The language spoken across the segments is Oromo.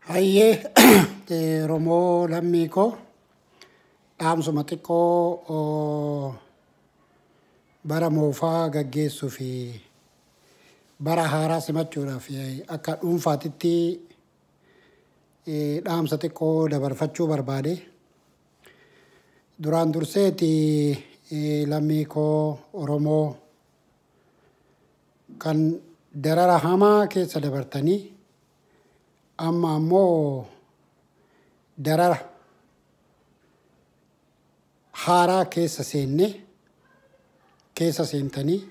Hayyee Oromoo lammii koo dhaamsuma xiqqoo bara moofaa gaggeessuu fi bara haaraa simachuudhaaf akka dhuunfaatitti dhaamsa xiqqoo dabarfachuu barbaade. Duraan durseeti lammii koo Oromoo kan darara hamaa keessa dabartanii amma ammoo darara haaraa keessa seentanii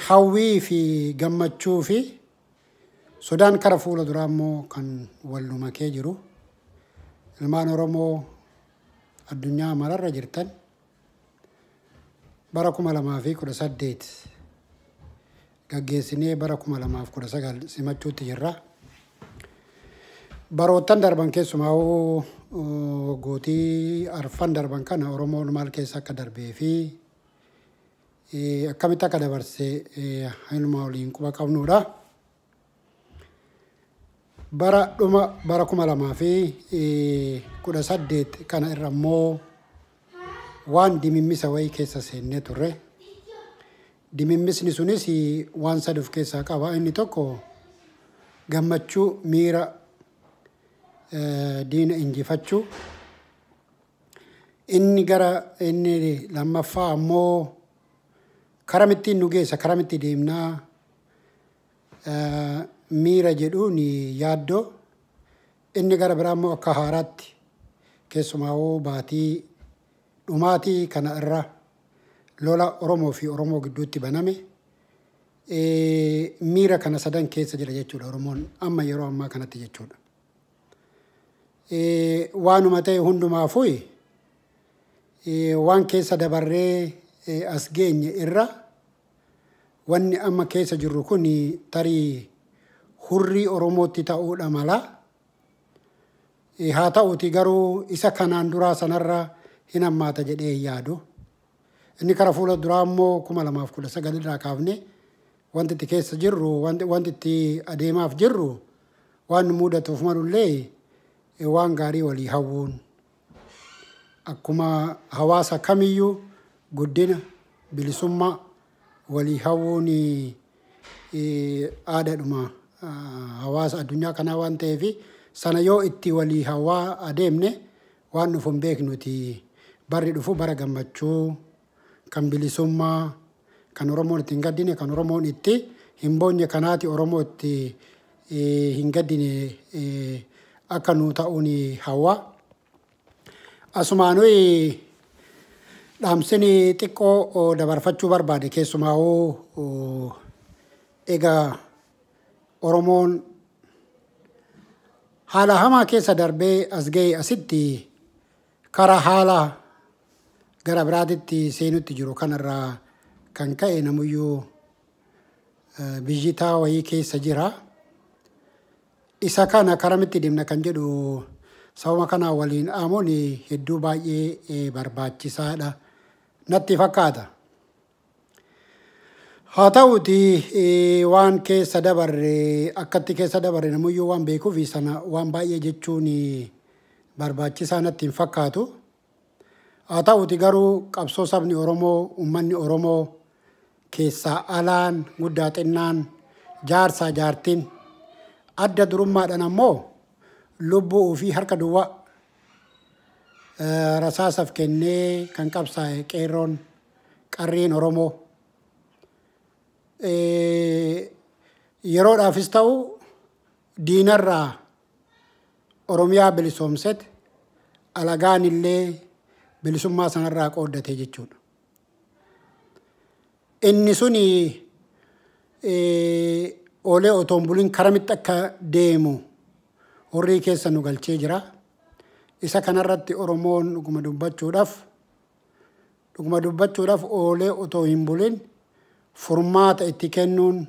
hawwii fi gammachuu fi sodaan kara fuula duraa immoo kan wal makee jiru. Ilmaan Oromoo addunyaa mararra jirtan bara 2018 gaggeessinee bara 2019 simachuutti jirra. Baroottan darban keessumaa gootii arfan darban kana Oromoon maal keessa akka darbee fi akkamitti akka dabarse hanuma waliin quba qabnuudha. Bara 2018 kana irra immoo waan dimimmisa wayii keessa seennee turre. Dimimmisni sunis waan sadii of keessaa qaba. Inni tokko gammachuu miira diina injifachuu. Inni lammaffaa ammoo karamittiin nu geessa, karamitti deemnaa miira jedhuun yaaddoo. Inni gara biraa immoo akka haaraatti keessumaa baatii dhumaatii kana irra lola Oromoo fi Oromoo gidduutti baname miira kana sadan keessa jira jechuudha Oromoon amma yeroo ammaa kanatti jechuudha. Waanuma ta'e hundumaafuu waan keessa dabarree as geenye irra wanni amma keessa jirru kun tarii hurrii Oromootti ta'uudha mala. Haa ta'uuti garuu isa kanaan duraa sanarra hin hammaata jedhee yaadu. Inni kara fuula duraa immoo 2019 irraa kaafne wanti itti keessa jirru, wanti itti adeemaaf jirru waan mudatuuf malullee waan gaarii walii hawwuun akkuma hawaasa kamiyyuu guddina bilisummaa walii hawwuun aadaadhuma hawaasa addunyaa kanaa waan ta'eef sana yoo itti walii hawwaa adeemne waan nuuf hin beeknuti barri dhufu bara gammachuu kan bilisummaa kan Oromoon itti hin gaddine kan Oromoon itti hin boonye kanaati Oromoo itti hin gaddine akka nu ta'uun hawwa. Asumaan dhaamsini xiqqoo dabarfachuu barbaade keessumaa egaa Oromoon haala hamaa keessa darbee as ga'e asitti karaa haala gara biraatitti seenutti jiru kanarraa kan ka'e namuyyuu biyyitaa wayii keessa jira. Isa kana karamitti deemna kan jedhu sababa kanaa waliin aamuun hedduu baay'ee barbaachisaadha natti fakkaata. Haa ta'uuti waan keessa dabarre akkatti keessa dabarre namuyyuu waan beekuuf sana waan baay'ee jechuun barbaachisaa natti hin fakkaatu. Haa ta'uuti garuu qabsoo sabni Oromoo, uummanni Oromoo keessaa alaan guddaa xinnaan jaarsaa jaartiin adda durummaadhaan ammoo lubbuu fi harka duwwaa rasaasaaf kennee kan qabsaa'e qeerroon qarreen Oromoo yeroodhaafis ta'u diinarraa Oromiyaa bilisoomsete alagaan illee bilisummaa sanarraa qooddate jechuudha. Inni suni oolee otoon buliin karamitti akka deemu horii keessa nu galchee jira. Isa kanarratti Oromoon dhuguma dubbachuudhaaf oolee otoo hin bulin furmaata itti kennuun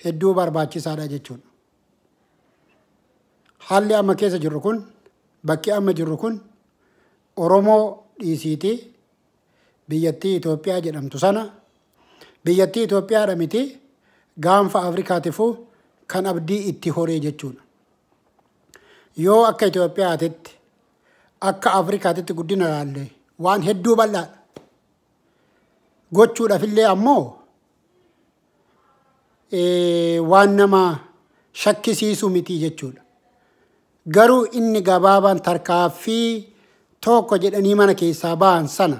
hedduu barbaachisaadha jechuudha. Haalli amma keessa jirru kun, bakki amma jirru kun Oromoo dhiisiiti biyyattii Itoophiyaa jedhamtu sana biyyattii Itoophiyaadha miti gaanfa Afrikaatiifuu kan abdii itti horee jechuudha. Yoo akka Itoophiyaatitti akka Afrikaatitti guddina ilaalle waan hedduu bal'aadha. Gochuudhaaf illee ammoo waan nama shakkisiisu miti jechuudha. Garuu inni gabaabaan tarkaaffii tokko jedhanii mana keessaa ba'an sana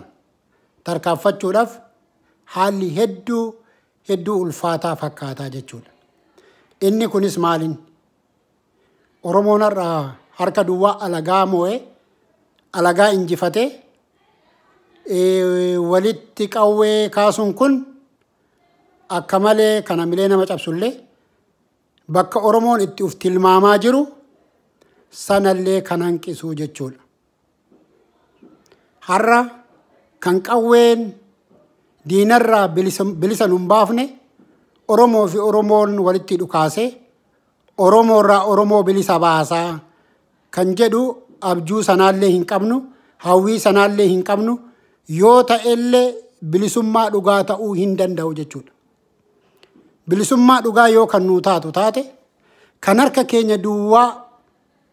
tarkaaffachuudhaaf haalli hedduu ulfaataa fakkaataa jechuudha. Inni kunis maaliin? Oromoon irraa harka duwwaa alagaa moo'ee alagaa injifatee walitti qawwee kaasuun kun akka malee kana milee nama cabsullee bakka Oromoon itti uf tilmaamaa jiru sanallee kan hanqisuu jechuudha. Har'a kan qawween diinarraa bilisa nun baafne Oromoo fi Oromoon walitti dhukaase Oromoorraa Oromoo bilisa baasaa kan jedhu abjuu sanaallee hin qabnu, hawwii sanaallee hin qabnu, yoo ta'ellee bilisummaa dhugaa ta'uu hin danda'u jechuudha. Bilisummaa dhugaa yoo kan nuu taatu taate kan harka keenya duwwaa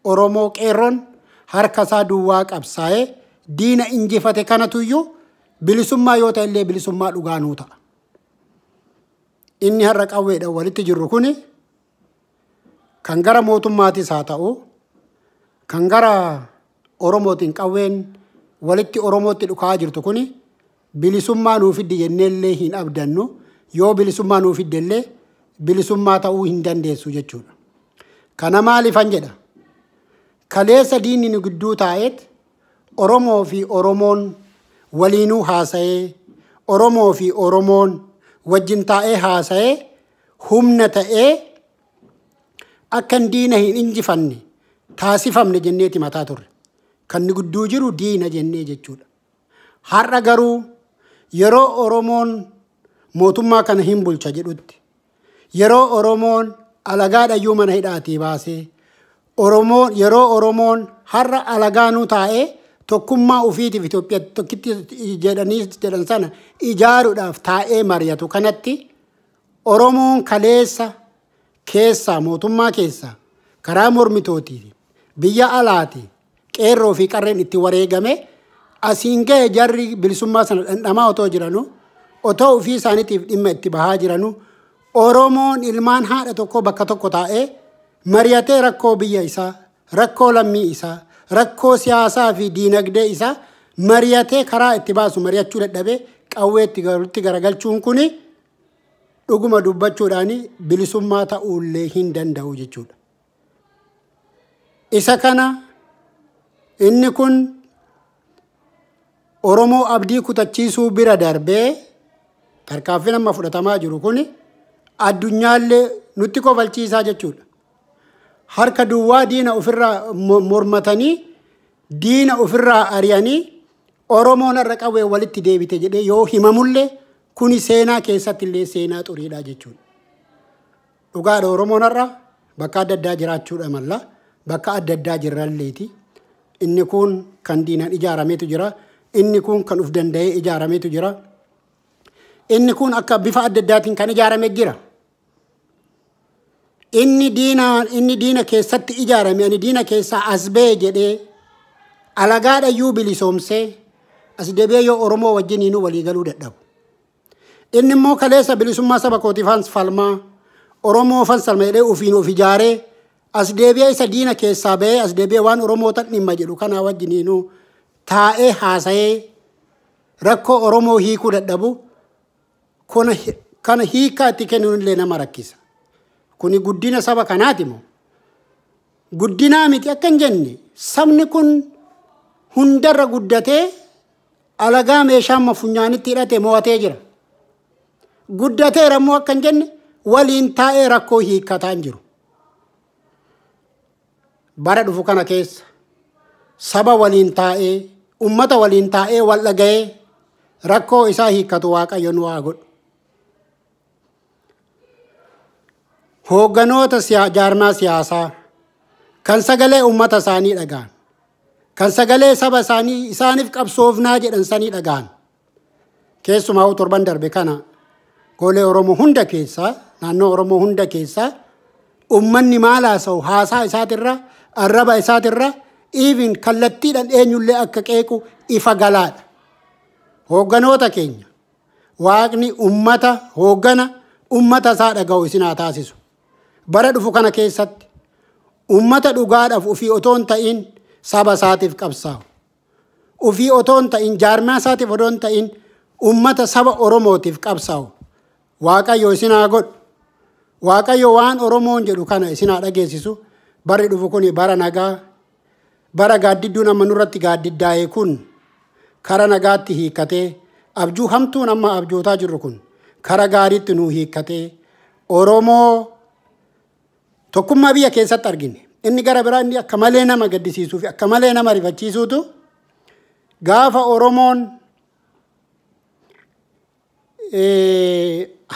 Oromoo qeerroon harka isaa duwwaa qabsaa'ee diina injifate kanatuyyuu bilisummaa yoo ta'ellee bilisummaa dhugaa nuu ta'a. Inni har'a qawweedhaan walitti jirru kuni kan gara mootummaatis haa ta'u kan gara Oromootiin qawween walitti Oromootti dhukaa jirtu kuni bilisummaa nuu fiddi jenneellee hin abdannu. Yoo bilisummaa nuu fiddellee bilisummaa ta'uu hin dandeessu jechuudha. Kana maaliifan jedha? Kaleessa diinni nu gidduu taa'eet Oromoo fi Oromoon waliinuu haasa'ee Oromoo fi Oromoon wajjin taa'ee haasa'ee humna ta'ee akkan diina hin injifanne taasifamne jenneeti mataa turre. Kan nu gidduu jiru diina jennee jechuudha. Har'a garuu yeroo Oromoon mootummaa kana hin bulcha jedhutti yeroo Oromoon alagaadhayyuu mana hidhaatii baasee yeroo Oromoon har'a alagaanuu taa'ee tokkummaa ufiitiif Itoophiyaa tokkitti jedhan sana ijaaruudhaaf taa'ee mari'atu kanatti Oromoon kaleessa keessaa mootummaa keessaa karaa mormitootii biyya alaati qeerroo fi qarreen itti wareegame asiin ga'e jarri bilisummaa sana dhandhamaa otoo jiranu otoo ofii isaaniitiif dhimma itti bahaa jiranu Oromoon ilmaan haadha tokko bakka tokko taa'ee mari'atee rakkoo biyya isaa, rakkoo lammii isaa, rakkoo siyaasaa fi diinagdee isaa mari'atee karaa itti baasu mari'achuu dadhabee qawweetti garagalchuun kuni dhuguma dubbachuudhaan bilisummaa ta'uullee hin danda'u jechuudha. Isa kana inni kun Oromoo abdii kutachiisuu bira darbee tarkaanfiin amma fudhatamaa jiru kuni addunyaallee nutti kofalchiisaa jechuudha. Harka duwwaa diina ofirraa mormatanii diina ofirraa ari'anii Oromoon har'a qawwee walitti deebite jedhee yoo himamullee kuni seenaa keessatti illee seenaa xuriidha jechuudha. Dhugaadha Oromoon har'a bakka adda addaa jiraachuudha malla bakka adda addaa jirralleeti. Inni kun kan diinaan ijaarameetu jira. Inni kun kan uf danda'ee ijaarameetu jira. Inni kun akka bifa adda addaatiin kan ijaaramee jira. Inni diina keessatti ijaarame ani diina keessaa as ba'e jedhee alagaadhayyuu bilisoomsee as deebi'ee yoo Oromoo wajjiniin walii galuu dadhabu. Inni immoo kaleessa bilisummaa saba kootiifaan falmaa Oromoo fan salma jedhee ofiin of ijaaree as deebi'ee isa diina keessaa ba'ee as deebi'ee waan Oromootan dhimma jedhu kanaa wajjiniin taa'ee haasa'ee rakkoo Oromoo hiikuu dadhabu kana hiikaa itti kennuun illee nama rakkisa. Kuni guddina saba kanaati moo? Guddinaa miti akka hin jenne sabni kun hundarra guddatee alagaa meeshaan funyaanitti hidhatee mo'atee jira. Guddateera immoo akka hin jenne waliin taa'ee rakkoo hiikkataa hin jiru. Bara dhufu kana keessa saba waliin taa'ee ummata waliin taa'ee wal dhaga'ee rakkoo isaa hiikkatu Waaqayyo nu haa godhu. Hoogganoota jaarmaa siyaasaa kan sagalee ummata isaanii dhaga'an kan sagalee saba isaaniif qabsoofnaa jedhan sanii dhaga'an keessumaa torban darbe kana golee Oromoo hunda keessaa naannoo Oromoo hunda keessaa ummanni maal haasa'u haasaa isaatirra arraba isaatirra even kallattiidhaan eenyullee akka qeequ ifa galaadha. Hoogganoota keenya waaqni ummata hooggana ummata isaa dhaga'u isin haa taasisu. Bara dhufu kana keessatti ummata dhugaadhaaf ufii otoo hin ta'in saba isaatiif qabsaa'u. Ufii otoo hin ta'in jaarmaa isaatiif otoo hin ta'in ummata saba Oromootiif qabsaa'u. Waaqayyo isin haa godhu. Waaqayyo waan Oromoon jedhu kana isin haa dhageessisu. Barri dhufu kun bara nagaa, bara gaaddidduun amma nurratti gaaddiddaa'e kun kara nagaatti hiikkatee abjuu hamtuun amma abjootaa jirru kun kara gaariitti nuu hiikkatee Oromoo tokkummaa biyya keessatti argine. Inni gara biraa inni akka malee nama gaddisiisuu fi akka malee nama rifachiisuutu gaafa Oromoon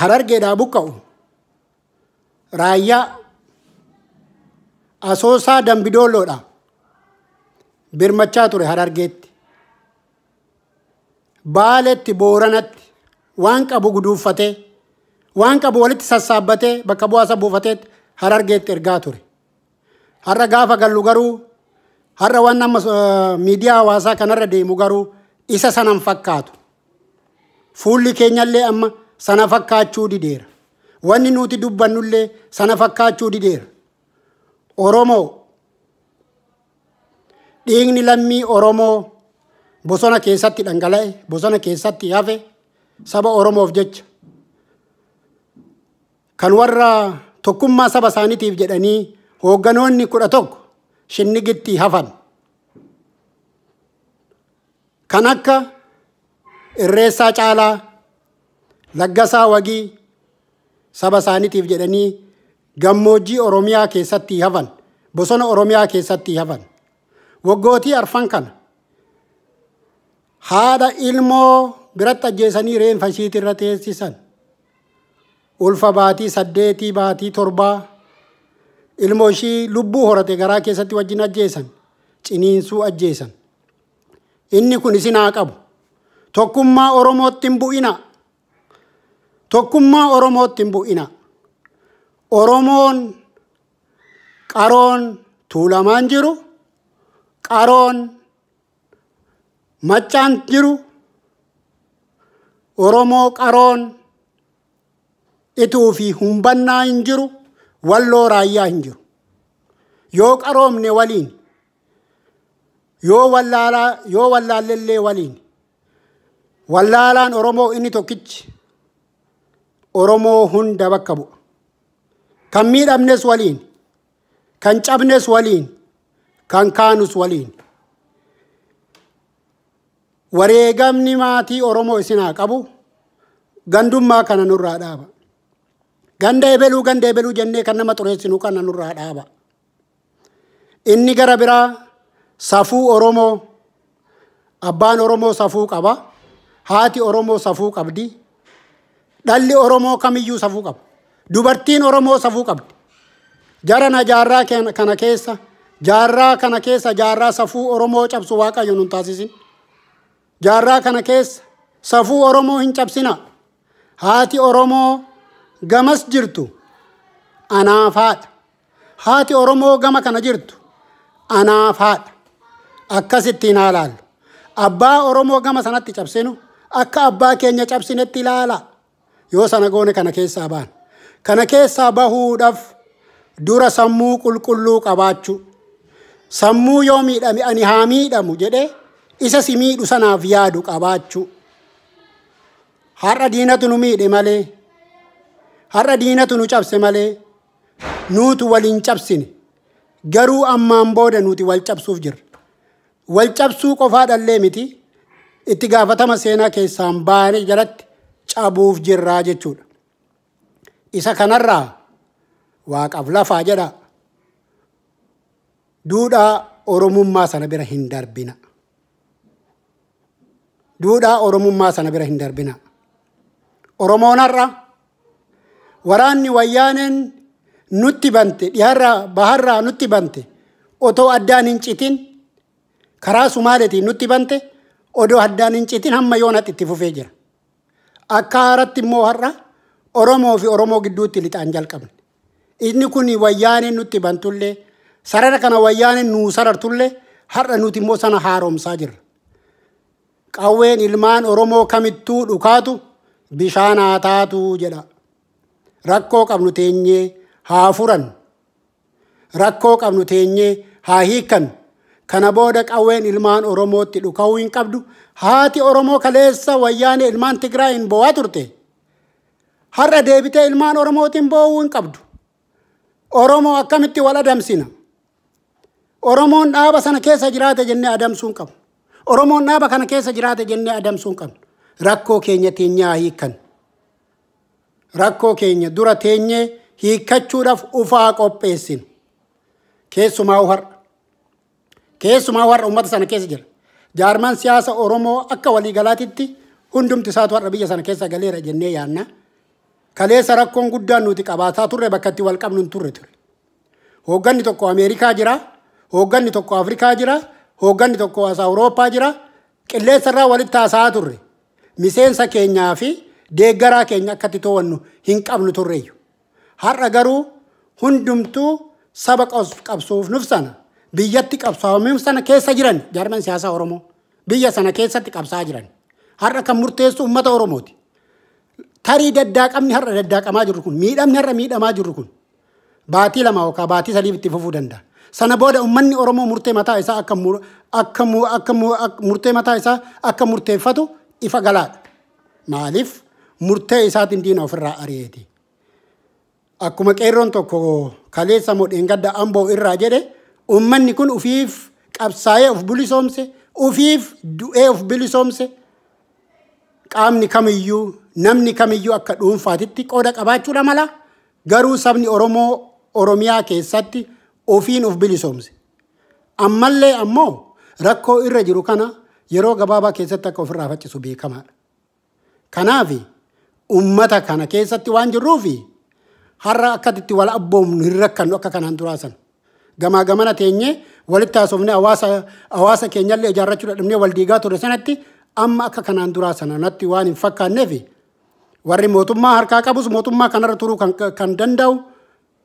Harargeedhaa buqqa'u raayyaa Asoosaa Dambidoolloodha birmachaa ture Harargeetti. Baaleetti Booranatti waan qabu guduuffatee waan qabu walitti sassaabbatee bakka bu'aasa buufateetti Harargeetti ergaa ture. Har'a gaafa gallu garuu har'a waan amma miidiyaa hawaasaa kanarra deemu garuu isa sanan fakkaatu. Fuulli keenyallee amma sana fakkaachuu dideera. Wanni nuti dubbannullee sana fakkaachuu dideera. Oromoo dhiigni lammii Oromoo bosona keessatti dhangala'e, bosona keessatti hafe saba Oromoof jecha kan warra tokkummaa saba isaaniitiif jedhanii hoogganoonni 11 shinnigitti hafan kan akka Irreessaa Caalaa, Laggasaa Wagii saba isaaniitiif jedhanii gammoojjii Oromiyaa keessatti hafan, bosona Oromiyaa keessatti hafan. Waggootii arfan kana haadha ilmoo biratti ajjeesanii reenfa ishiitirra teessisan. Ulfa baatii 8 baatii 7 ilmoo ishii lubbuu horate garaa keessatti wajjin ajjeesan, ciniinsuu ajjeesan. Inni kun isin haa qabu. Tokkummaa Oromootti hin bu'ina. Tokkummaa Oromootti hin bu'ina. Oromoon qaroon tuulamaan jiru, qaroon maccaan jiru, Oromoo qaroon ituu fi humbannaa hin jiru, walloo raayyaa hin jiru. Yoo qaroomne waliin, yoo wallaallellee waliin, wallaalaan Oromoo inni tokkichi Oromoo hunda bakka bu'a. Kan miidhamnes waliin, kan cabnes waliin, kan kaanus waliin. Wareegamni maatii Oromoo isin haa qabu. Gandummaa kana nurraa dhaaba. Ganda ebeluu jennee kan nama xureessinu kana nurraa dhaaba. Inni gara biraa safuu Oromoo, abbaan Oromoo safuu qaba. Haati Oromoo safuu qabdi. Dhalli Oromoo kamiyyuu safuu qaba. Dubartiin Oromoo safuu qabdi. Jarana jaarraa kana keessa, jaarraa safuu Oromoo cabsu Waaqayyo nun taasisin. Jaarraa kana keessa safuu Oromoo hin cabsina. Haati Oromoo gamas jirtu anaaf haadha. Haati Oromoo gama kana jirtu anaaf haadha. Akkasittiin haa ilaallu. Abbaa Oromoo gama sanatti cabsinu akka abbaa keenya cabsinetti ilaala. Yoo sana goone kana keessaa baan. Kana keessaa bahuudhaaf dura sammuu qulqulluu qabaachuu. Sammuu yoo miidhame ani haa miidhamu jedhee isa si miidhu sanaaf yaadu qabaachuu. Har'a diinatu nu miidhe malee, har'a diinatu nu cabse malee, nuutu waliin cabsine. Garuu ammaan booda nuti wal cabsuuf jirra. Wal cabsuu qofaadhallee miti, itti gaafatama seenaa keessaan baane jalatti cabuuf jirraa jechuudha. Isa kanarraa Waaqaaf lafaa jedha. Duudhaa Oromummaa sana bira hin darbina. Duudhaa Oromummaa sana bira hin darbina. Oromoon har'a waraanni wayyaaneen nutti bante, dhiyaarraa baharraa nutti bante, otoo addaan hin citin karaa Sumaaleetiin nutti bante, odoo addaan hin citin hamma yoonatti itti fufee jira. Akka haaratti immoo har'a Oromoo fi Oromoo gidduutti lixaan jalqabne. Inni kun wayyaaneen nutti bantullee sarara kana wayyaaneen nuu sarartullee har'a nuti immoo sana haaromsaa jirra. Qawween ilmaan Oromoo kamittuu dhukaatu bishaan haa taatu jedha. Rakkoo qabnu teenyee haa furan. Rakkoo qabnu teenyee haa hiikan. Kana booda qawween ilmaan Oromootti dhuka'uu hin qabdu. Haati Oromoo kaleessa wayyaanee ilmaan Tigraayin bo'aa turte. Har'a deebitee ilmaan Oromootiin bo'uu hin qabdu. Oromoo akkamitti wal adamsina? Oromoon dhaaba sana keessa jiraate jennee adamsuu hin qabnu. Oromoon dhaaba kana keessa jiraate jennee adamsuu hin qabnu. Rakkoo keenya teenyaa hiikan. Rakkoo keenya dura teenyee hiikkachuudhaaf ufaa qopheessinu. Keessumaa har'a uummata sana keessa jira. Jaarmaan siyaasa Oromoo akka waliigalaatitti hundumti isaatu har'a biyya sana keessa galeera jennee yaanna. Kaleessa rakkoon guddaan nuti qabaataa turre bakka itti wal qabnu hin turre ture. Hoogganni tokko Ameerikaa jira, hoogganni tokko Afrikaa jira, hoogganni tokko as Awurooppaa jira. Qilleensa irraa walitti haasa'aa turre. Miseensa keenyaa fi deeggaraa keenya akkatti to'annu hin qabnu turreeyyu. Har'a garuu hundumtuu saba qabsoof nuuf sana biyyatti qabsaa'uuf sana keessa jiran jaarmaan siyaasaa Oromoo biyya sana keessatti qabsaa jiran. Har'a kan murteessu uummata Oromooti. Tarii daddaaqamni har'a daddaaqamaa jirru kun miidhamni har'a miidhamaa jirru kun baatii lama yookaan baatii sadii itti fufuu danda'a. Sana booda uummanni Oromoo murtee mataa isaa akka murteeffatu ifa galaadha. Maaliif murtee isaatiin diina ofirraa ari'eeti. Akkuma qeerroon tokko kaleessa modheen gadda Amboo irraa jedhe uummanni kun ufiif qabsaa'ee of bilisoomse, ufiif du'ee of bilisoomse. Qaamni kamiyyuu namni kamiyyuu akka dhuunfaatitti qooda qabaachuudha mala. Garuu sabni Oromoo Oromiyaa keessatti ofiin of bilisoomse. Ammallee ammoo rakkoo irra jiru kana yeroo gabaabaa keessatti akka ofirraa faccisu beekamaadha. Kanaaf uummata kana keessatti waan jirruufi har'a akkatti wal abboomnu hin rakkannu akka kanaan duraasan. Gamaa gamana teenyee walitti haasofnee hawaasa keenyallee ijaarrachuu dadhabnee wal diigaa ture sanatti amma akka kanaan duraasan natti waan hin fakkaanneef warri mootummaa harkaa qabus mootummaa kanarra turuu kan danda'u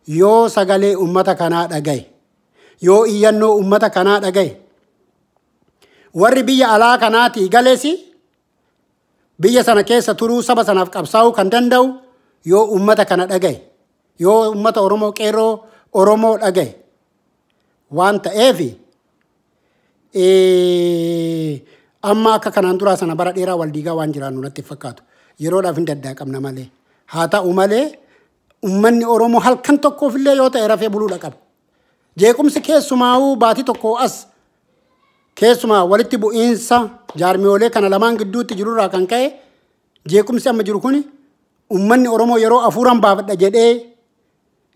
yoo sagalee uummata kanaa dhagaye, yoo iyyannoo uummata kanaa dhagaye. Warri biyya alaa kanaatii galeesi biyya sana keessa turuu saba sanaaf qabsaa'uu kan danda'u yoo uummata kana dhagaye, yoo uummata Oromoo qeerroo Oromoo dhagaye. Waan ta'eef amma akka kanaan duraa sana bara dheeraa wal diigaa waan jiraannu natti fakkaatu. Yeroodhaaf hin daddaaqamna malee. Haa ta'u malee uummanni Oromoo halkan tokkoofillee yoo ta'e rafee buluudha qaba. Jeequmsi keessumaa'uu baatii tokko as keessumaa walitti bu'iinsa jaarmiyoolee kana lamaan gidduutti jirurraa kan ka'e jeequmsi amma jiru kun uummanni Oromoo yeroo afuuran baafadha jedhee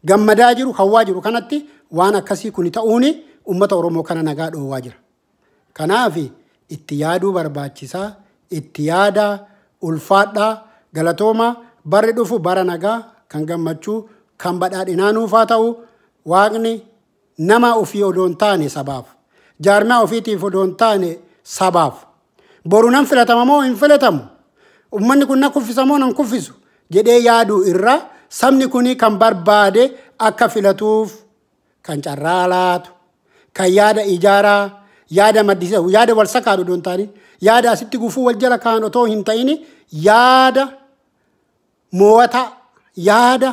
gammadaa jiru hawwaa jiru kanatti waan akkasii kun ta'uuni uummata Oromoo kana nagaa dhoowwaa jira. Kanaaf itti yaaduu barbaachisaa, itti yaadaa, ulfaadhaa, galatoomaa, barri dhufu bara nagaa kan gammachuu, kan badhaadhinaa nuufaa ta'u waaqni nama ofii odoo hin taane sabaaf, jaarmaa ofiitiif odoo hin taane sabaaf. Boru nan filatama moo hin filatamu? Uummanni kun na kuffisa moo nan kuffisu? Jedhee yaaduu irra sabni kuni kan barbaade akka filatuuf kan carraa laatu, kan yaada ijaaraa, yaada maddisiisu, yaada wal sakaadhu odoo hin taane, yaada asitti gufuu wal jala kaan otoo hin ta'in yaada mo'ataa, yaada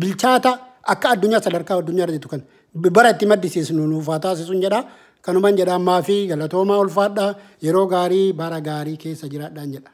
bilchaataa akka addunyaa sadarkaa addunyaa irratti kan bara itti maddisiisnu nuufaa taasisuun jedha. Kanumaan jedha ammaa fi galatoomaa ulfaadhaa yeroo gaarii bara gaarii keessa jiraadhaan jedha.